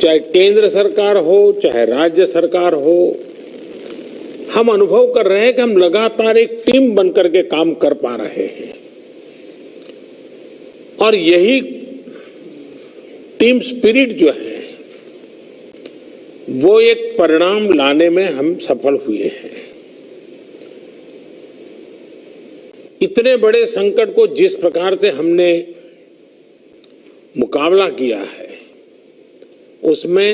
चाहे केंद्र सरकार हो चाहे राज्य सरकार हो, हम अनुभव कर रहे हैं कि हम लगातार एक टीम बनकर के काम कर पा रहे हैं और यही टीम स्पिरिट जो है वो एक परिणाम लाने में हम सफल हुए हैं। इतने बड़े संकट को जिस प्रकार से हमने मुकाबला किया है उसमें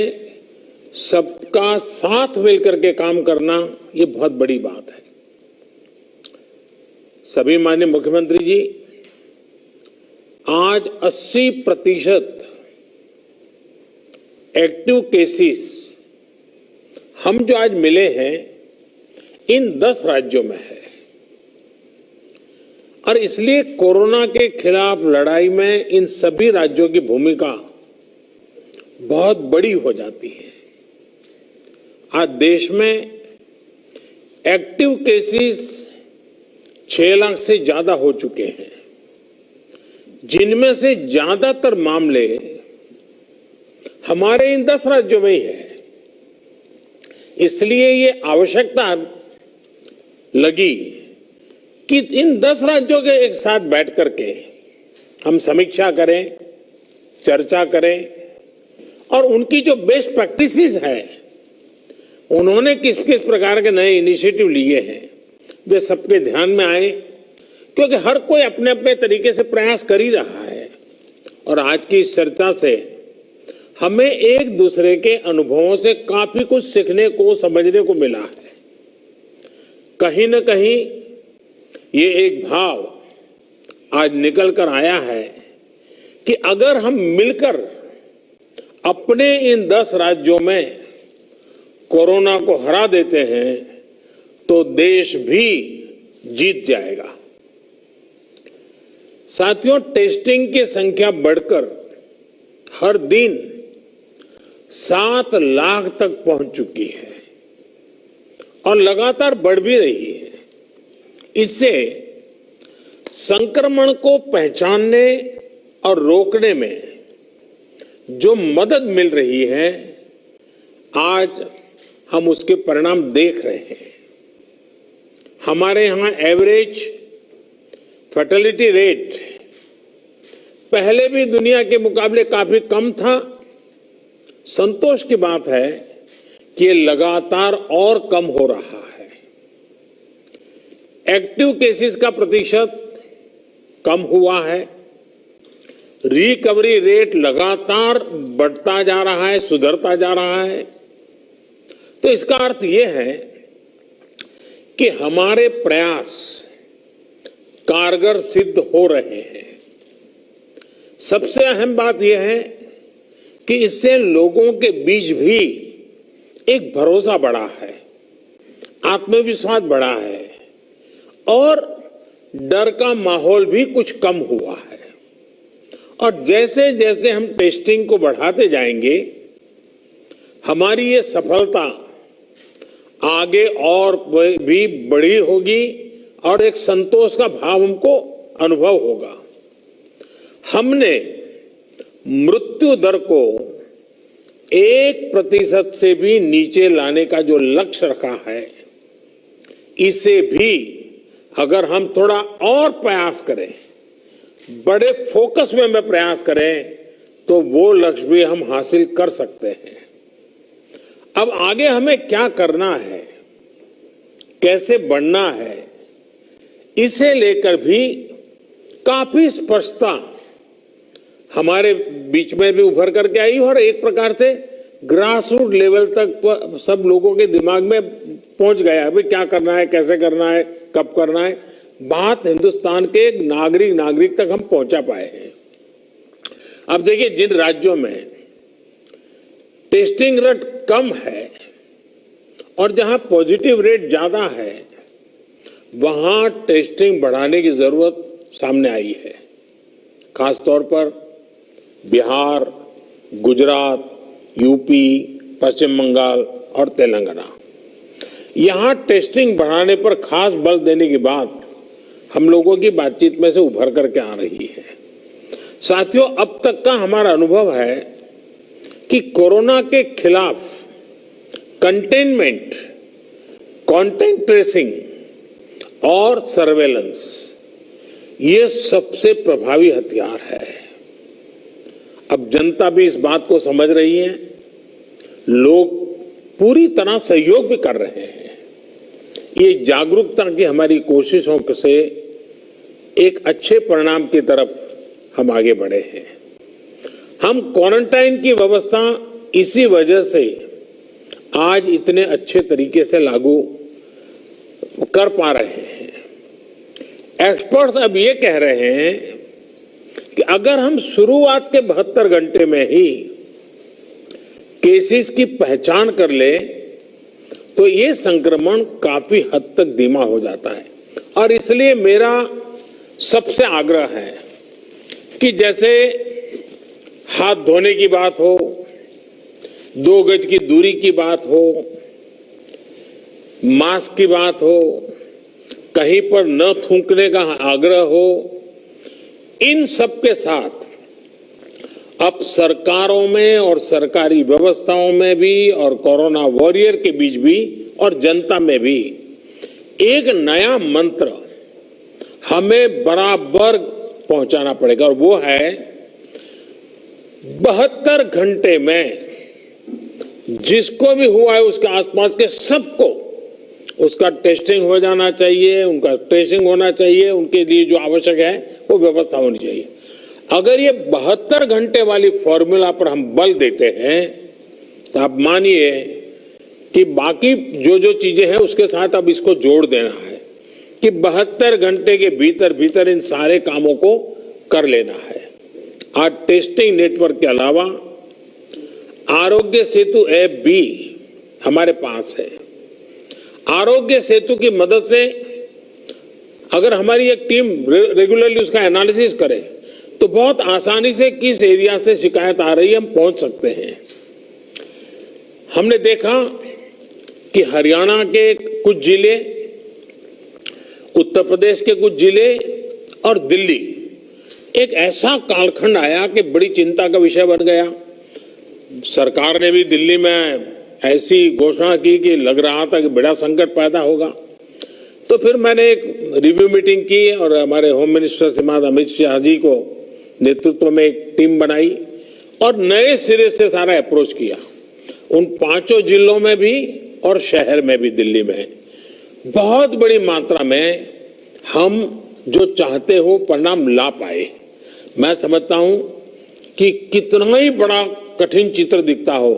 सबका साथ मिलकर के काम करना ये बहुत बड़ी बात है। सभी माननीय मुख्यमंत्री जी, आज 80% एक्टिव केसेस हम जो आज मिले हैं इन 10 राज्यों में है और इसलिए कोरोना के खिलाफ लड़ाई में इन सभी राज्यों की भूमिका बहुत बड़ी हो जाती है। आज देश में एक्टिव केसेस 6 लाख से ज्यादा हो चुके हैं, जिनमें से ज्यादातर मामले हमारे इन 10 राज्यों में ही है। इसलिए ये आवश्यकता लगी कि इन 10 राज्यों के एक साथ बैठ करके हम समीक्षा करें, चर्चा करें और उनकी जो बेस्ट प्रैक्टिसेस है, उन्होंने किस किस प्रकार के नए इनिशिएटिव लिए हैं, वे सबके ध्यान में आए, क्योंकि हर कोई अपने अपने तरीके से प्रयास कर ही रहा है। और आज की इस चर्चा से हमें एक दूसरे के अनुभवों से काफी कुछ सीखने को, समझने को मिला है। कहीं न कहीं ये एक भाव आज निकल कर आया है कि अगर हम मिलकर अपने इन 10 राज्यों में कोरोना को हरा देते हैं तो देश भी जीत जाएगा। साथियों, टेस्टिंग की संख्या बढ़कर हर दिन 7 लाख तक पहुंच चुकी है और लगातार बढ़ भी रही है। इससे संक्रमण को पहचानने और रोकने में जो मदद मिल रही है, आज हम उसके परिणाम देख रहे हैं। हमारे यहां एवरेज फर्टिलिटी रेट पहले भी दुनिया के मुकाबले काफी कम था। संतोष की बात है कि ये लगातार और कम हो रहा है। एक्टिव केसेस का प्रतिशत कम हुआ है। रिकवरी रेट लगातार बढ़ता जा रहा है, सुधरता जा रहा है। तो इसका अर्थ यह है कि हमारे प्रयास कारगर सिद्ध हो रहे हैं। सबसे अहम बात यह है कि इससे लोगों के बीच भी एक भरोसा बढ़ा है, आत्मविश्वास बढ़ा है और डर का माहौल भी कुछ कम हुआ है। और जैसे जैसे हम टेस्टिंग को बढ़ाते जाएंगे, हमारी ये सफलता आगे और भी बड़ी होगी और एक संतोष का भाव हमको अनुभव होगा। हमने मृत्यु दर को 1% से भी नीचे लाने का जो लक्ष्य रखा है, इसे भी अगर हम थोड़ा और प्रयास करें, बड़े फोकस में हम प्रयास करें, तो वो लक्ष्य भी हम हासिल कर सकते हैं। अब आगे हमें क्या करना है, कैसे बढ़ना है, इसे लेकर भी काफी स्पष्टता हमारे बीच में भी उभर करके आई और एक प्रकार से ग्रास रूट लेवल तक सब लोगों के दिमाग में पहुंच गया है। भाई क्या करना है, कैसे करना है, कब करना है, बात हिंदुस्तान के नागरिक तक हम पहुंचा पाए हैं। अब देखिए, जिन राज्यों में टेस्टिंग रेट कम है और जहां पॉजिटिव रेट ज्यादा है, वहां टेस्टिंग बढ़ाने की जरूरत सामने आई है। खासतौर पर बिहार, गुजरात, यूपी, पश्चिम बंगाल और तेलंगाना, यहां टेस्टिंग बढ़ाने पर खास बल देने की बात हम लोगों की बातचीत में से उभर करके आ रही है। साथियों, अब तक का हमारा अनुभव है कि कोरोना के खिलाफ कंटेनमेंट, कॉन्टैक्ट ट्रेसिंग और सर्वेलेंस ये सबसे प्रभावी हथियार है। अब जनता भी इस बात को समझ रही है, लोग पूरी तरह सहयोग भी कर रहे हैं। ये जागरूकता की हमारी कोशिशों से एक अच्छे परिणाम की तरफ हम आगे बढ़े हैं। हम क्वारंटाइन की व्यवस्था इसी वजह से आज इतने अच्छे तरीके से लागू कर पा रहे हैं। एक्सपर्ट्स अब ये कह रहे हैं कि अगर हम शुरुआत के 72 घंटे में ही केसेस की पहचान कर ले तो ये संक्रमण काफी हद तक धीमा हो जाता है। और इसलिए मेरा सबसे आग्रह है कि जैसे हाथ धोने की बात हो, 2 गज की दूरी की बात हो, मास्क की बात हो, कहीं पर न थूकने का आग्रह हो, इन सब के साथ अब सरकारों में और सरकारी व्यवस्थाओं में भी और कोरोना वॉरियर के बीच भी और जनता में भी एक नया मंत्र हमें बराबर पहुंचाना पड़ेगा और वो है 72 घंटे में जिसको भी हुआ है उसके आसपास के सबको उसका टेस्टिंग हो जाना चाहिए, उनका ट्रेसिंग होना चाहिए, उनके लिए जो आवश्यक है वो व्यवस्था होनी चाहिए। अगर ये 72 घंटे वाली फॉर्मूला पर हम बल देते हैं तो आप मानिए कि बाकी जो जो चीजें हैं उसके साथ अब इसको जोड़ देना है कि 72 घंटे के भीतर भीतर इन सारे कामों को कर लेना है। आज टेस्टिंग नेटवर्क के अलावा आरोग्य सेतु ऐप भी हमारे पास है। आरोग्य सेतु की मदद से अगर हमारी एक टीम रेगुलरली उसका एनालिसिस करे तो बहुत आसानी से किस एरिया से शिकायत आ रही है हम पहुंच सकते हैं। हमने देखा कि हरियाणा के कुछ जिले, उत्तर प्रदेश के कुछ जिले और दिल्ली एक ऐसा कालखंड आया कि बड़ी चिंता का विषय बन गया। सरकार ने भी दिल्ली में ऐसी घोषणा की कि लग रहा था कि बड़ा संकट पैदा होगा। तो फिर मैंने एक रिव्यू मीटिंग की और हमारे होम मिनिस्टर श्रीमान अमित शाह जी को नेतृत्व में एक टीम बनाई और नए सिरे से सारा अप्रोच किया। उन 5 जिलों में भी और शहर में भी, दिल्ली में बहुत बड़ी मात्रा में हम जो चाहते हो परिणाम ला पाए। मैं समझता हूं कि कितना ही बड़ा कठिन चित्र दिखता हो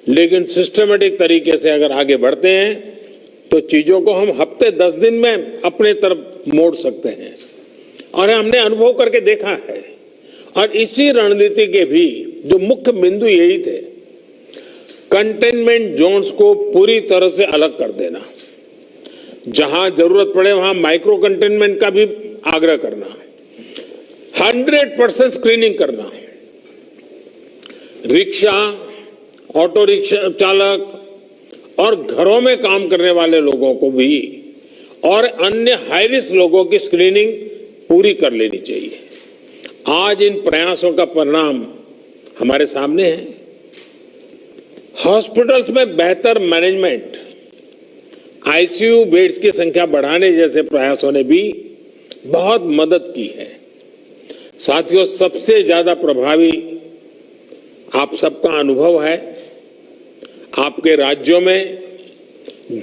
लेकिन सिस्टमेटिक तरीके से अगर आगे बढ़ते हैं तो चीजों को हम हफ्ते 10 दिन में अपने तरफ मोड़ सकते हैं और हमने अनुभव करके देखा है। और इसी रणनीति के भी जो मुख्य बिंदु यही थे, कंटेनमेंट जोन्स को पूरी तरह से अलग कर देना, जहां जरूरत पड़े वहां माइक्रो कंटेनमेंट का भी आग्रह करना, 100% स्क्रीनिंग करना, रिक्शा, ऑटो रिक्शा चालक और घरों में काम करने वाले लोगों को भी और अन्य हाई रिस्क लोगों की स्क्रीनिंग पूरी कर लेनी चाहिए। आज इन प्रयासों का परिणाम हमारे सामने है। हॉस्पिटल्स में बेहतर मैनेजमेंट, आईसीयू बेड्स की संख्या बढ़ाने जैसे प्रयासों ने भी बहुत मदद की है। साथियों, सबसे ज्यादा प्रभावी आप सबका अनुभव है। आपके राज्यों में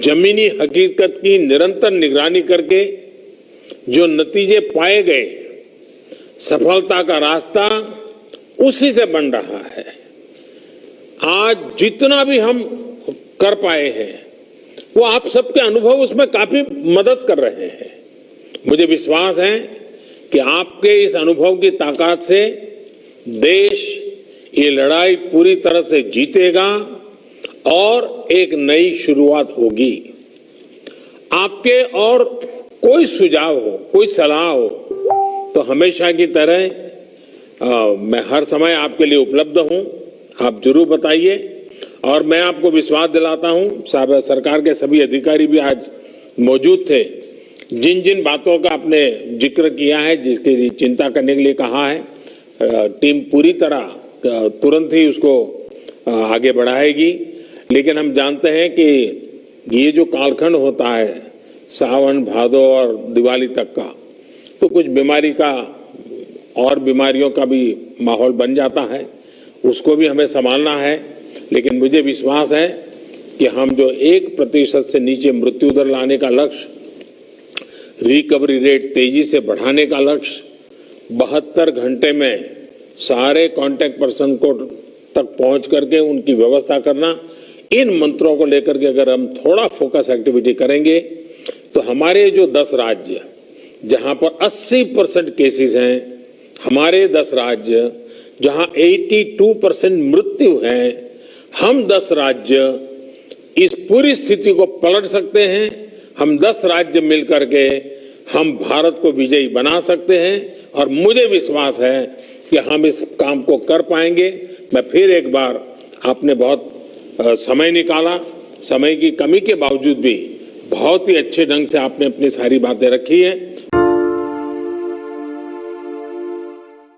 जमीनी हकीकत की निरंतर निगरानी करके जो नतीजे पाए गए, सफलता का रास्ता उसी से बन रहा है। आज जितना भी हम कर पाए हैं वो आप सबके अनुभव उसमें काफी मदद कर रहे हैं। मुझे विश्वास है कि आपके इस अनुभव की ताकत से देश ये लड़ाई पूरी तरह से जीतेगा और एक नई शुरुआत होगी। आपके और कोई सुझाव हो, कोई सलाह हो तो हमेशा की तरह मैं हर समय आपके लिए उपलब्ध हूं। आप जरूर बताइए और मैं आपको विश्वास दिलाता हूं, सरकार के सभी अधिकारी भी आज मौजूद थे। जिन जिन बातों का आपने जिक्र किया है, जिसकी चिंता करने के लिए कहा है, टीम पूरी तरह तुरंत ही उसको आगे बढ़ाएगी। लेकिन हम जानते हैं कि ये जो कालखंड होता है सावन भादो और दिवाली तक का, तो कुछ बीमारी का और बीमारियों का भी माहौल बन जाता है, उसको भी हमें संभालना है। लेकिन मुझे विश्वास है कि हम जो 1% से नीचे मृत्यु दर लाने का लक्ष्य, रिकवरी रेट तेजी से बढ़ाने का लक्ष्य, 72 घंटे में सारे कांटेक्ट पर्सन को तक पहुंच करके उनकी व्यवस्था करना, इन मंत्रों को लेकर के अगर हम थोड़ा फोकस एक्टिविटी करेंगे तो हमारे जो 10 राज्य जहां पर 80% केसेस हैं, हमारे 10 राज्य जहां 82% मृत्यु है, हम 10 राज्य इस पूरी स्थिति को पलट सकते हैं। हम 10 राज्य मिलकर के हम भारत को विजयी बना सकते हैं और मुझे विश्वास है कि हम इस काम को कर पाएंगे। मैं फिर एक बार, आपने बहुत समय निकाला, समय की कमी के बावजूद भी बहुत ही अच्छे ढंग से आपने अपनी सारी बातें रखी हैं।